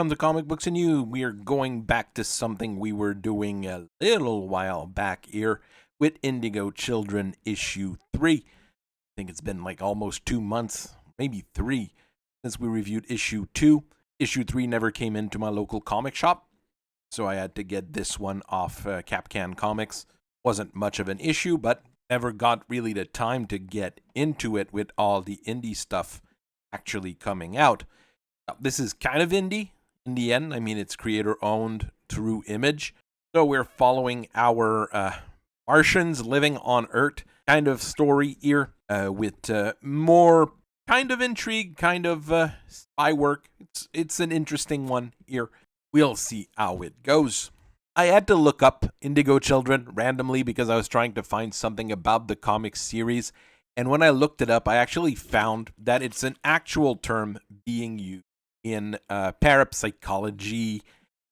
welcome to Comic Books and You. We are going back to something we were doing a little while back here with Indigo Children issue 3. I think it's been like almost 2 months, maybe 3, since we reviewed issue 2. Issue 3 never came into my local comic shop, so I had to get this one off Captain Comics. Wasn't much of an issue, but never got really the time to get into it with all the indie stuff actually coming out. This is kind of indie in the end. I mean, it's creator-owned through Image. So we're following our Martians living on Earth kind of story here with more kind of intrigue, kind of spy work. It's an interesting one here. We'll see how it goes. I had to look up Indigo Children randomly because I was trying to find something about the comic series. And when I looked it up, I actually found that it's an actual term being used in parapsychology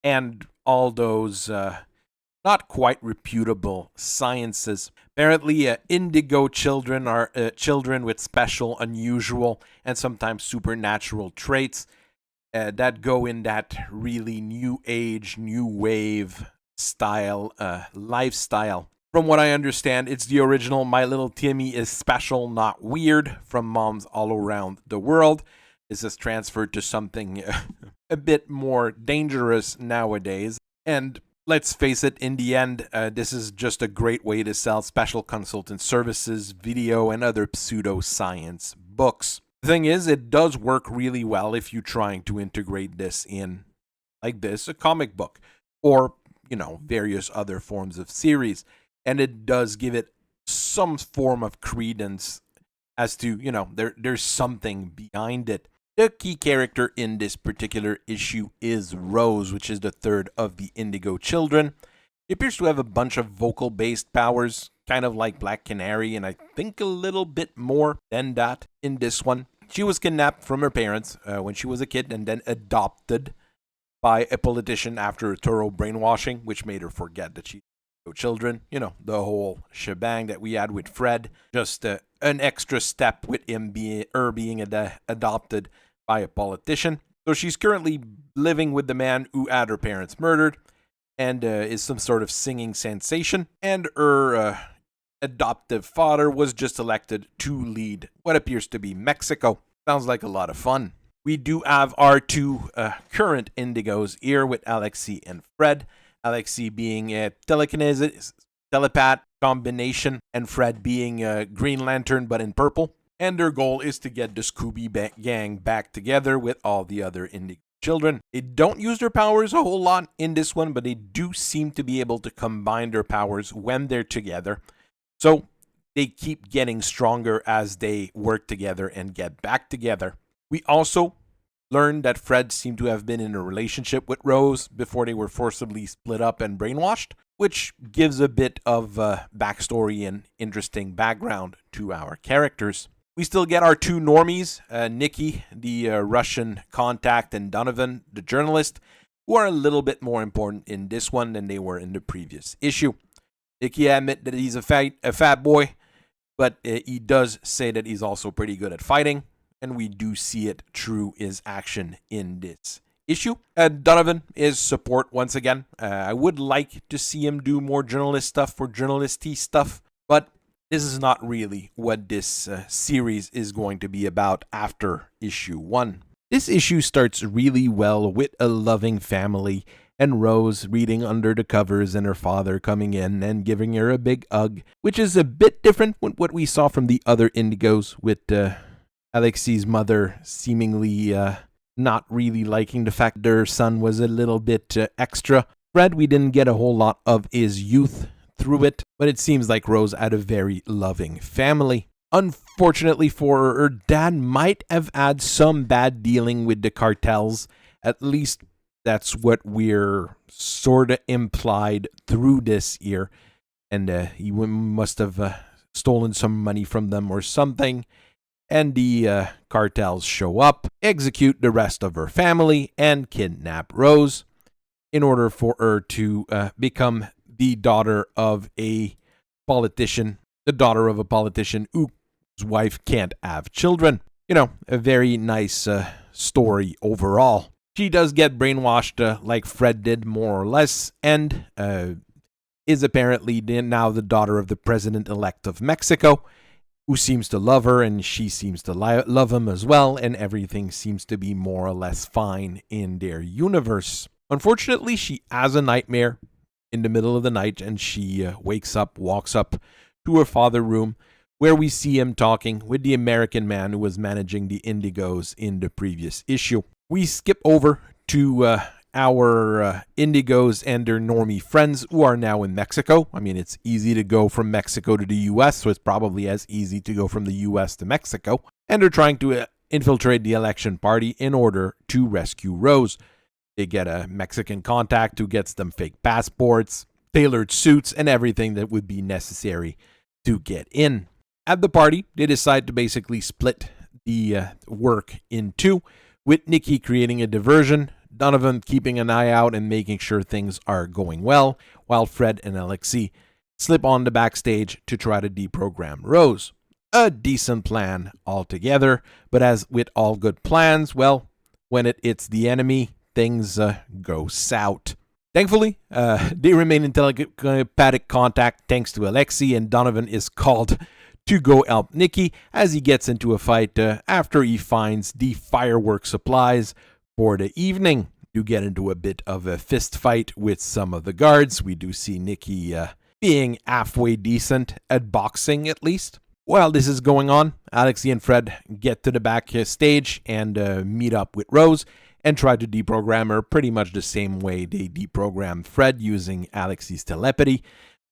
and all those not quite reputable sciences. Apparently, indigo children are children with special, unusual, and sometimes supernatural traits that go in that really new age, new wave style lifestyle. From what I understand, it's the original My Little Timmy is Special, Not Weird from moms all around the world. This is transferred to something a bit more dangerous nowadays. And let's face it, in the end, this is just a great way to sell special consultant services, video, and other pseudoscience books. The thing is, it does work really well if you're trying to integrate this in, like this, a comic book, or, various other forms of series. And it does give it some form of credence as to, there's something behind it. The key character in this particular issue is Rose, which is the third of the Indigo Children. She appears to have a bunch of vocal-based powers, kind of like Black Canary, and I think a little bit more than that in this one. She was kidnapped from her parents when she was a kid and then adopted by a politician after a thorough brainwashing, which made her forget that she's children, the whole shebang that we had with Fred, just an extra step with him being adopted by a politician. So she's currently living with the man who had her parents murdered and is some sort of singing sensation, and her adoptive father was just elected to lead what appears to be Mexico. Sounds like a lot of fun. We do have our two current Indigos here with Alexei and Fred. Alexei being a telekinesis, telepath combination, and Fred being a Green Lantern but in purple. And their goal is to get the Scooby gang back together with all the other Indigo children. They don't use their powers a whole lot in this one, but they do seem to be able to combine their powers when they're together. So they keep getting stronger as they work together and get back together. We also learned that Fred seemed to have been in a relationship with Rose before they were forcibly split up and brainwashed, which gives a bit of backstory and interesting background to our characters. We still get our two normies, Nikki, the Russian contact, and Donovan, the journalist, who are a little bit more important in this one than they were in the previous issue. Nikki admits that he's a fat boy, but he does say that he's also pretty good at fighting. And we do see it through his action in this issue. Donovan is support once again. I would like to see him do more journalist stuff for journalisty stuff, but this is not really what this series is going to be about after issue 1. This issue starts really well with a loving family and Rose reading under the covers and her father coming in and giving her a big hug, which is a bit different from what we saw from the other Indigos with Alexei's mother seemingly not really liking the fact that her son was a little bit extra. Fred, we didn't get a whole lot of his youth through it, but it seems like Rose had a very loving family. Unfortunately for her, dad might have had some bad dealing with the cartels. At least that's what we're sort of implied through this year. And he must have stolen some money from them or something. And the cartels show up, execute the rest of her family, and kidnap Rose in order for her to become the daughter of a politician, whose wife can't have children. A very nice story overall. She does get brainwashed like Fred did, more or less, and is apparently now the daughter of the president-elect of Mexico, who seems to love her, and she seems to love him as well, and everything seems to be more or less fine in their universe. Unfortunately, she has a nightmare in the middle of the night, and she wakes up, walks up to her father's room, where we see him talking with the American man who was managing the Indigos in the previous issue. We skip over to our Indigos and their normie friends who are now in Mexico. I mean, it's easy to go from Mexico to the U.S., so it's probably as easy to go from the U.S. to Mexico. And they're trying to infiltrate the election party in order to rescue Rose. They get a Mexican contact who gets them fake passports, tailored suits, and everything that would be necessary to get in. At the party, they decide to basically split the work in two, with Nikki creating a diversion, Donovan keeping an eye out and making sure things are going well, while Fred and Alexei slip on the backstage to try to deprogram Rose. A decent plan altogether, but as with all good plans, well, when it hits the enemy, things go south. Thankfully, they remain in telepathic contact thanks to Alexei, and Donovan is called to go help Nikki as he gets into a fight after he finds the firework supplies for the evening. You get into a bit of a fist fight with some of the guards. We do see Nikki being halfway decent at boxing, at least. While this is going on, Alexei and Fred get to the back stage and meet up with Rose and try to deprogram her pretty much the same way they deprogrammed Fred using Alexei's telepathy,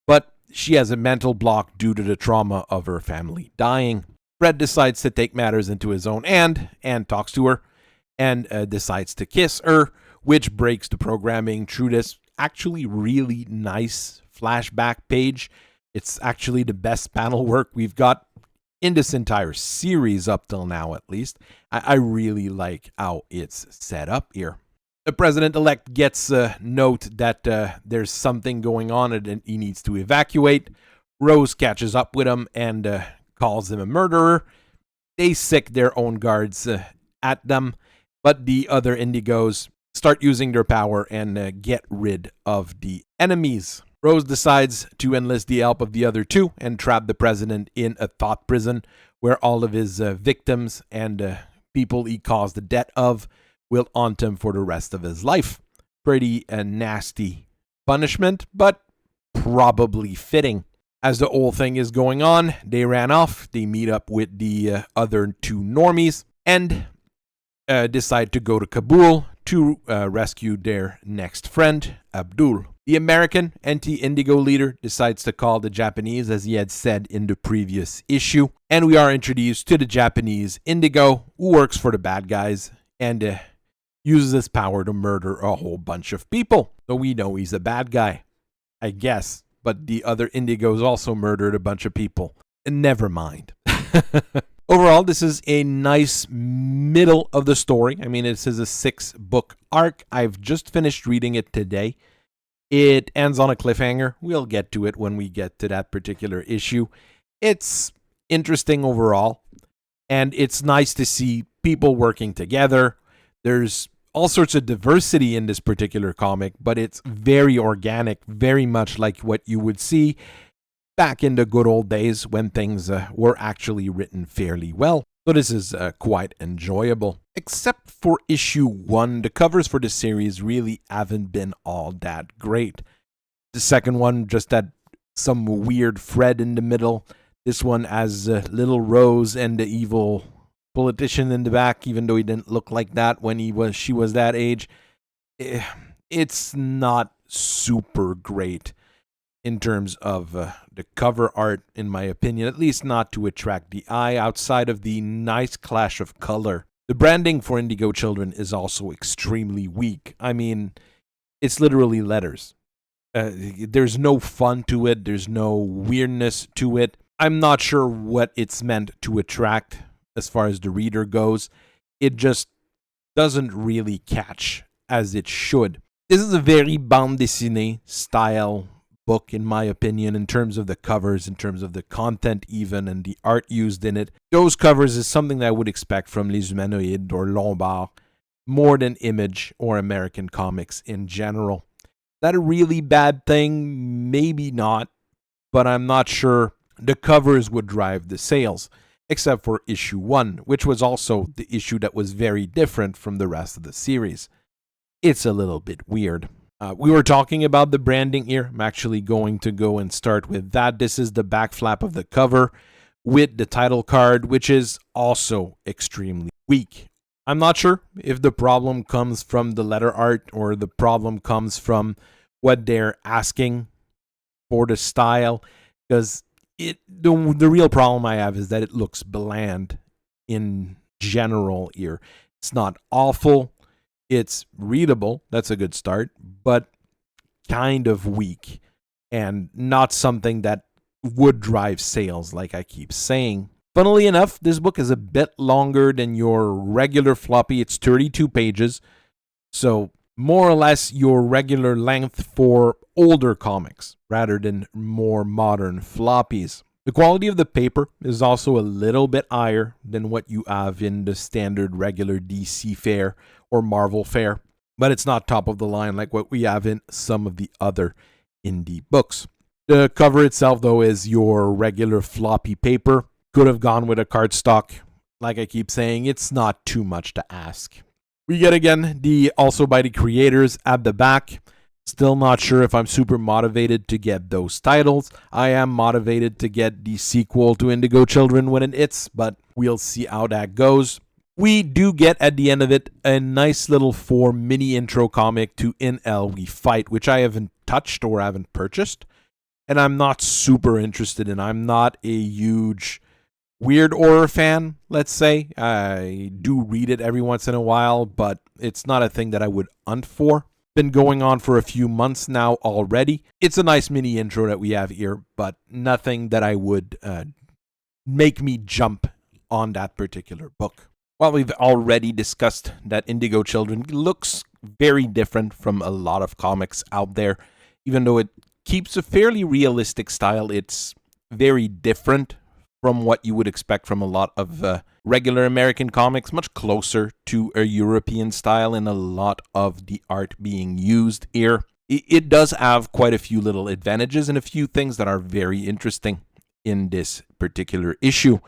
but she has a mental block due to the trauma of her family dying. Fred decides to take matters into his own hand and talks to her and decides to kiss her, which breaks the programming through this actually really nice flashback page. It's actually the best panel work we've got in this entire series up till now, at least. I really like how it's set up here. The president-elect gets a note that there's something going on and he needs to evacuate. Rose catches up with him and calls him a murderer. They sick their own guards at them, but the other Indigos start using their power and get rid of the enemies. Rose decides to enlist the help of the other two and trap the president in a thought prison where all of his victims and people he caused the death of will haunt him for the rest of his life. Pretty nasty punishment, but probably fitting. As the whole thing is going on, they ran off. They meet up with the other two normies and decide to go to Kabul to rescue their next friend, Abdul. The American anti-Indigo leader decides to call the Japanese, as he had said in the previous issue, and we are introduced to the Japanese Indigo, who works for the bad guys and uses his power to murder a whole bunch of people. So we know he's a bad guy, I guess, but the other Indigos also murdered a bunch of people. And never mind. Overall, this is a nice middle of the story. I mean, this is a 6-book arc. I've just finished reading it today. It ends on a cliffhanger. We'll get to it when we get to that particular issue. It's interesting overall, and it's nice to see people working together. There's all sorts of diversity in this particular comic, but it's very organic, very much like what you would see back in the good old days when things were actually written fairly well. So this is quite enjoyable. Except for issue 1, the covers for the series really haven't been all that great. The second one just had some weird Fred in the middle. This one has little Rose and the evil politician in the back, even though he didn't look like that when she was that age. It's not super great in terms of the cover art, in my opinion, at least not to attract the eye outside of the nice clash of color. The branding for Indigo Children is also extremely weak. I mean, it's literally letters. There's no fun to it. There's no weirdness to it. I'm not sure what it's meant to attract as far as the reader goes. It just doesn't really catch as it should. This is a very bande dessinée style book, in my opinion, in terms of the covers, in terms of the content even, and the art used in it. Those covers is something that I would expect from Les Humanoides or Lombard, more than Image or American comics in general. Is that a really bad thing? Maybe not, but I'm not sure the covers would drive the sales, except for issue 1, which was also the issue that was very different from the rest of the series. It's a little bit weird. We were talking about the branding here. I'm actually going to go and start with that. This is the back flap of the cover with the title card, which is also extremely weak. I'm not sure if the problem comes from the letter art or the problem comes from what they're asking for the style, because the real problem I have is that it looks bland in general here. It's not awful. It's readable. That's a good start, but kind of weak and not something that would drive sales, like I keep saying. Funnily enough, this book is a bit longer than your regular floppy. It's 32 pages, so more or less your regular length for older comics rather than more modern floppies. The quality of the paper is also a little bit higher than what you have in the standard regular DC fare or Marvel fare, but it's not top of the line like what we have in some of the other indie books. The cover itself, though, is your regular floppy paper. Could have gone with a cardstock. Like I keep saying, it's not too much to ask. We get again the also by the creators at the back. Still not sure if I'm super motivated to get those titles. I am motivated to get the sequel to Indigo Children when it hits, but we'll see how that goes. We do get at the end of it a nice little 4 mini intro comic to In Hell We Fight, which I haven't touched or haven't purchased, and I'm not super interested in. I'm not a huge weird horror fan, let's say. I do read it every once in a while, but it's not a thing that I would hunt for. Been going on for a few months now already. It's a nice mini intro that we have here, but nothing that I would make me jump on that particular book. Well, we've already discussed that Indigo Children looks very different from a lot of comics out there. Even though it keeps a fairly realistic style, it's very different from what you would expect from a lot of regular American comics, much closer to a European style in a lot of the art being used here. It does have quite a few little advantages and a few things that are very interesting in this particular issue.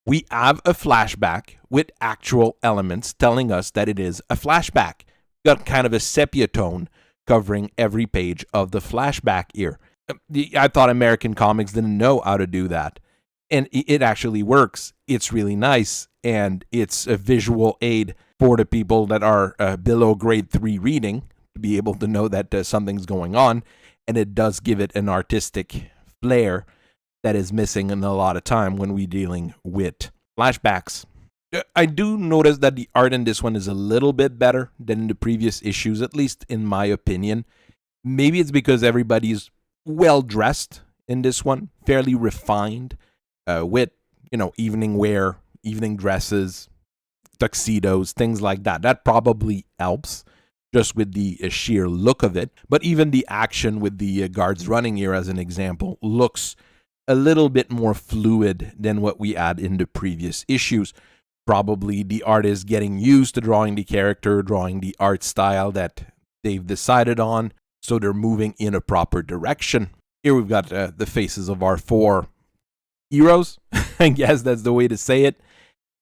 We have a flashback with actual elements telling us that it is a flashback. Got kind of a sepia tone covering every page of the flashback here. I thought American comics didn't know how to do that. And it actually works. It's really nice, and it's a visual aid for the people that are below grade 3 reading to be able to know that something's going on, and it does give it an artistic flair that is missing in a lot of time when we're dealing with flashbacks. I do notice that the art in this one is a little bit better than in the previous issues, at least in my opinion. Maybe it's because everybody's well-dressed in this one, fairly refined. With, evening wear, evening dresses, tuxedos, things like that. That probably helps just with the sheer look of it. But even the action with the guards running here, as an example, looks a little bit more fluid than what we had in the previous issues. Probably the artist getting used to drawing the character, drawing the art style that they've decided on, so they're moving in a proper direction. Here we've got the faces of our 4 heroes, I guess that's the way to say it.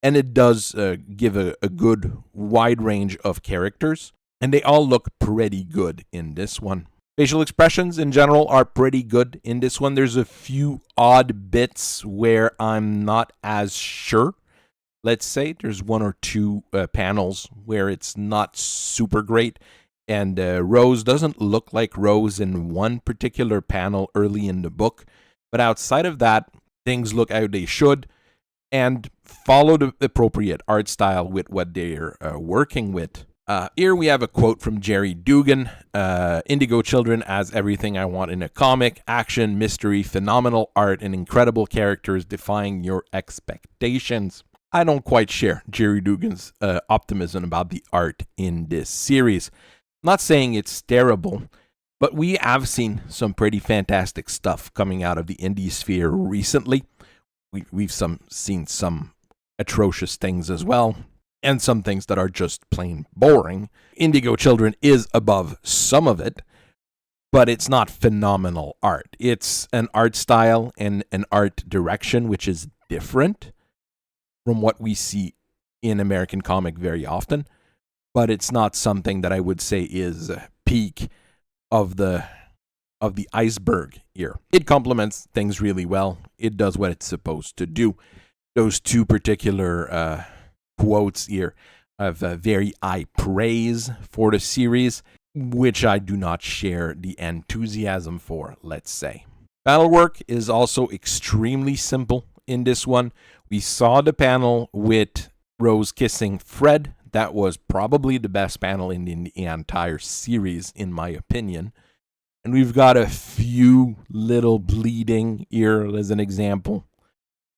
And it does give a good wide range of characters. And they all look pretty good in this one. Facial expressions in general are pretty good in this one. There's a few odd bits where I'm not as sure. Let's say there's 1 or 2 panels where it's not super great. And Rose doesn't look like Rose in one particular panel early in the book. But outside of that, things look how they should and follow the appropriate art style with what they're working with. Here we have a quote from Jerry Dugan. Indigo Children has everything I want in a comic: action, mystery, phenomenal art, and incredible characters defying your expectations. I don't quite share Jerry Dugan's optimism about the art in this series. I'm not saying it's terrible, but we have seen some pretty fantastic stuff coming out of the indie sphere recently. We've seen some atrocious things as well. and some things that are just plain boring. Indigo Children is above some of it, but it's not phenomenal art. It's an art style and an art direction which is different from what we see in American comic very often, but it's not something that I would say is a peak of the iceberg here. It complements things really well. It does what it's supposed to do. Those two particular quotes here of very high praise for the series, which I do not share the enthusiasm for, let's say. Battle work is also extremely simple in this one. We saw the panel with Rose kissing Fred. That was probably the best panel in the entire series, in my opinion. And we've got a few little bleeding here as an example.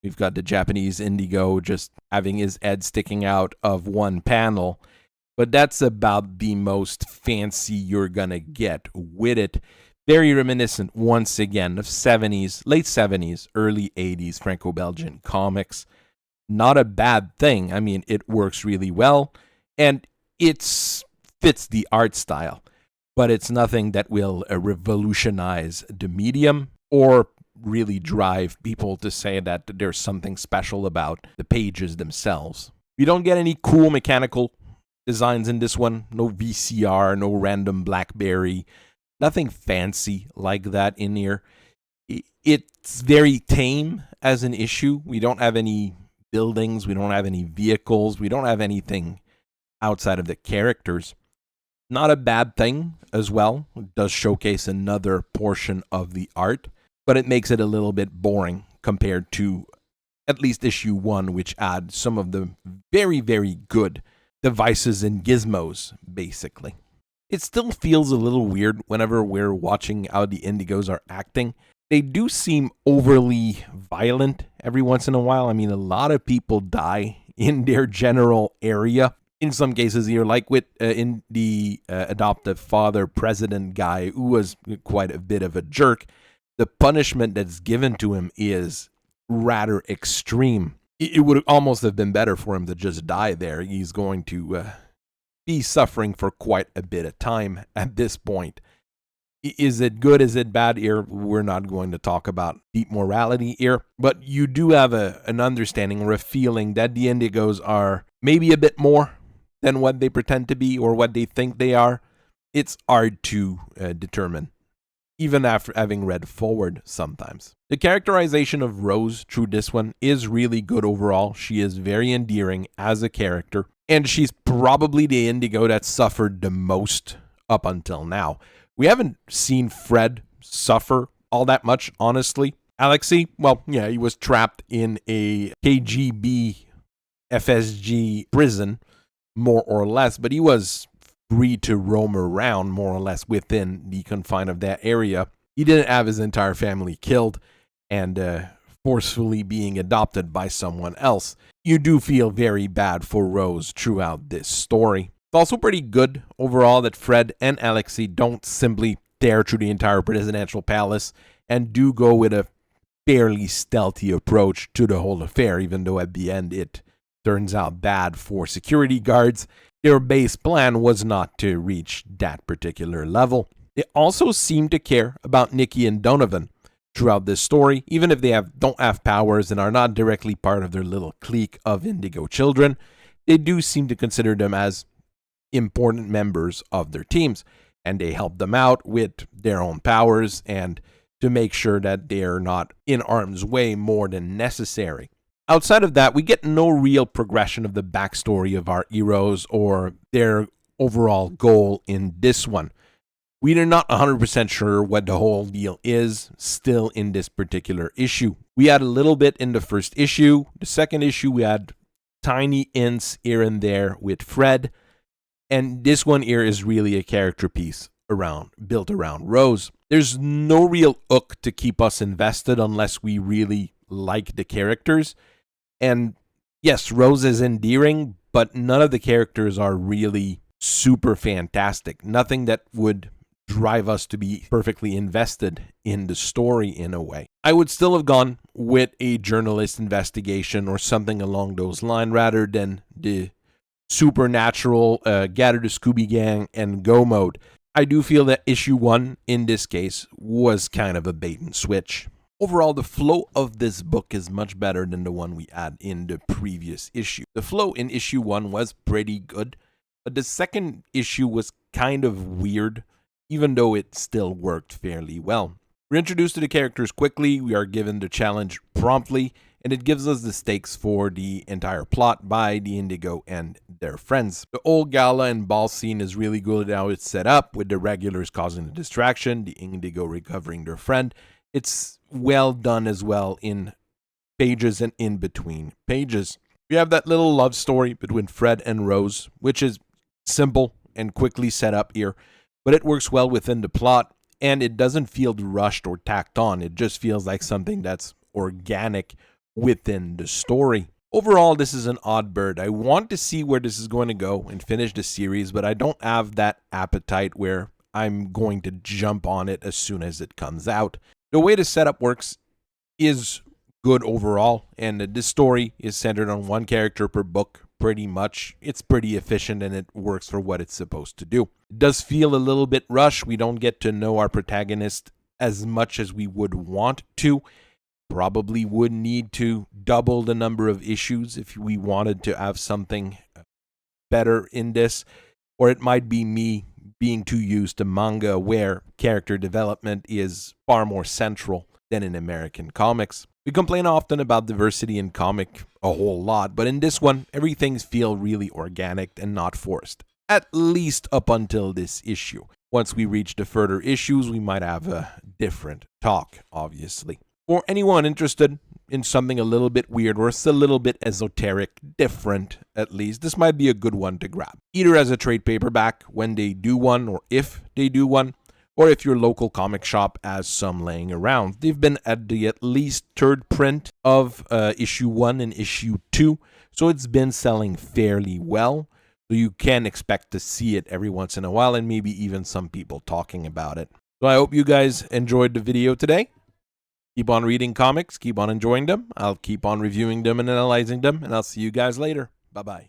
We've got the Japanese Indigo just having his head sticking out of one panel. But that's about the most fancy you're going to get with it. Very reminiscent, once again, of 70s, late 70s, early 80s Franco-Belgian comics. Not a bad thing. I mean, it works really well. And it fits the art style. But it's nothing that will revolutionize the medium or really drive people to say that there's something special about the pages themselves. We don't get any cool mechanical designs in this one. No VCR, no random BlackBerry. Nothing fancy like that in here. It's very tame as an issue. We don't have any buildings. We don't have any vehicles. We don't have anything outside of the characters. Not a bad thing as well. It does showcase another portion of the art, but it makes it a little bit boring compared to at least issue 1, which adds some of the very, very good devices and gizmos, basically. It still feels a little weird whenever we're watching how the Indigos are acting. They do seem overly violent every once in a while. I mean, a lot of people die in their general area. In some cases here, like with in the adoptive father president guy, who was quite a bit of a jerk, the punishment that's given to him is rather extreme. It would almost have been better for him to just die there. He's going to be suffering for quite a bit of time at this point. Is it good? Is it bad? Here, we're not going to talk about deep morality here, but you do have an understanding or a feeling that the Indigos are maybe a bit more than what they pretend to be or what they think they are. It's hard to determine, even after having read forward sometimes. The characterization of Rose through this one is really good overall. She is very endearing as a character, and she's probably the Indigo that suffered the most up until now. We haven't seen Fred suffer all that much, honestly. Alexei, well, yeah, he was trapped in a KGB FSG prison, more or less, but he was free to roam around more or less within the confine of that area. He didn't have his entire family killed and forcefully being adopted by someone else. You do feel very bad for Rose throughout this story. It's also pretty good overall that Fred and Alexei don't simply tear through the entire presidential palace and do go with a fairly stealthy approach to the whole affair, even though at the end it turns out bad for security guards. Their base plan was not to reach that particular level. They also seem to care about Nikki and Donovan throughout this story, even if they don't have powers and are not directly part of their little clique of Indigo Children. They do seem to consider them as important members of their teams, and they help them out with their own powers and to make sure that they're not in harm's way more than necessary. Outside of that, we get no real progression of the backstory of our heroes or their overall goal in this one. We are not 100% sure what the whole deal is still in this particular issue. We had a little bit in the first issue. The second issue, we had tiny hints here and there with Fred. And this one here is really a character piece built around Rose. There's no real hook to keep us invested unless we really like the characters. And yes, Rose is endearing, but none of the characters are really super fantastic. Nothing that would drive us to be perfectly invested in the story in a way. I would still have gone with a journalist investigation or something along those lines rather than the supernatural, gather the Scooby Gang, and go mode. I do feel that issue 1, in this case, was kind of a bait and switch. Overall, the flow of this book is much better than the one we had in the previous issue. The flow in issue 1 was pretty good, but the second issue was kind of weird, even though it still worked fairly well. We're introduced to the characters quickly, we are given the challenge promptly, and it gives us the stakes for the entire plot by the Indigo and their friends. The old gala and ball scene is really good how it's set up, with the regulars causing the distraction, the Indigo recovering their friend. It's well done as well in pages and in between pages. We have that little love story between Fred and Rose, which is simple and quickly set up here, but it works well within the plot, and it doesn't feel rushed or tacked on. It just feels like something that's organic within the story. Overall, this is an odd bird. I want to see where this is going to go and finish the series, but I don't have that appetite where I'm going to jump on it as soon as it comes out. The way the setup works is good overall, and this story is centered on one character per book pretty much. It's pretty efficient and it works for what it's supposed to do. It does feel a little bit rushed. We don't get to know our protagonist as much as we would want to. Probably would need to double the number of issues if we wanted to have something better in this, or it might be me being too used to manga where character development is far more central than in American comics. We complain often about diversity in comic a whole lot, but in this one, everything feels really organic and not forced, at least up until this issue. Once we reach the further issues, we might have a different talk, obviously. For anyone interested in something a little bit weird or a little bit esoteric, different at least, this might be a good one to grab. Either as a trade paperback when they do one, or if they do one, or if your local comic shop has some laying around. They've been at the at least third print of issue 1 and issue 2, so it's been selling fairly well. So you can expect to see it every once in a while, and maybe even some people talking about it. So I hope you guys enjoyed the video today. Keep on reading comics, keep on enjoying them. I'll keep on reviewing them and analyzing them, and I'll see you guys later. Bye-bye.